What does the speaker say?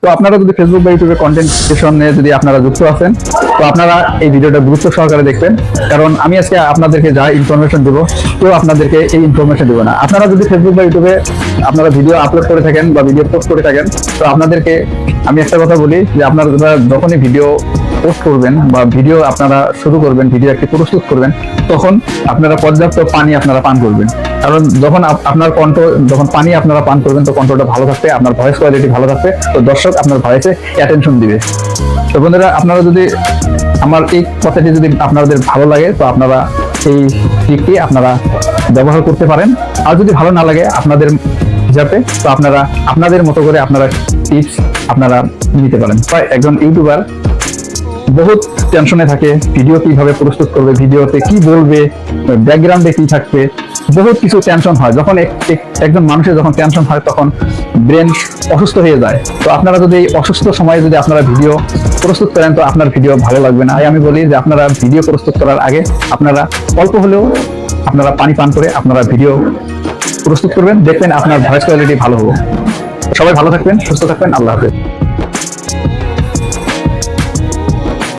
তো আপনারা যদি ফেসবুক বা ইউটিউবে কন্টেন্ট ক্রিয়েশনে যদি আপনারা যুক্ত আছেন, তো আপনারা এই ভিডিওটা গুরুত্ব সহকারে দেখবেন, কারণ আমি আজকে আপনাদেরকে যা ইনফরমেশন দেবো কেউ আপনাদেরকে এই ইনফরমেশন দেবো না। আপনারা যদি ফেসবুক বা ইউটিউবে আপনারা ভিডিও আপলোড করে থাকেন বা ভিডিও পোস্ট করে থাকেন, তো আপনাদেরকে আমি একটা কথা বলি যে আপনারা যখনই ভিডিও পোস্ট করবেন বা ভিডিও আপনারা শুরু করবেন, ভিডিও একটি প্রস্তুত করবেন, তখন আপনারা পর্যাপ্ত পানি আপনারা পান করবেন। কারণ যখন আপনার কণ্ঠ যখন পানি আপনারা পান করবেন, তো কণ্ঠটা ভালো থাকবে, আপনার ভয়েস কোয়ালিটি ভালো থাকবে, তো দর্শক আপনার ভয়েসে অ্যাটেনশন দিবে। তো বন্ধুরা, আপনারা যদি আমার এই কথাটি যদি আপনাদের ভালো লাগে, তো আপনারা এই ট্রিকটি আপনারা ব্যবহার করতে পারেন। আর যদি ভালো না লাগে আপনাদের হিসাবে, তো আপনারা আপনাদের মতো করে আপনারা টিপস আপনারা নিতে পারেন। একজন ইউটিউবার বহুত টেনশনে থাকে, ভিডিও কিভাবে প্রস্তুত করবে, ভিডিওতে কি বলবে, ব্যাকগ্রাউন্ডে কি থাকবে, বহুত কিছু টেনশন হয়। যখন একজন মানুষের যখন টেনশন হয়, তখন ব্রেন অসুস্থ হয়ে যায়। তো আপনারা যদি এই অসুস্থ সময়ে যদি আপনারা ভিডিও প্রস্তুত করেন, তো আপনার ভিডিও ভালো লাগবে না। আমি বলি যে আপনারা ভিডিও প্রস্তুত করার আগে আপনারা অল্প হলেও আপনারা পানি পান করে আপনারা ভিডিও প্রস্তুত করবেন, দেখবেন আপনার ভয়েস কোয়ালিটি ভালো হবে। সবাই ভালো থাকবেন, সুস্থ থাকবেন, আল্লাহ হাফেজ।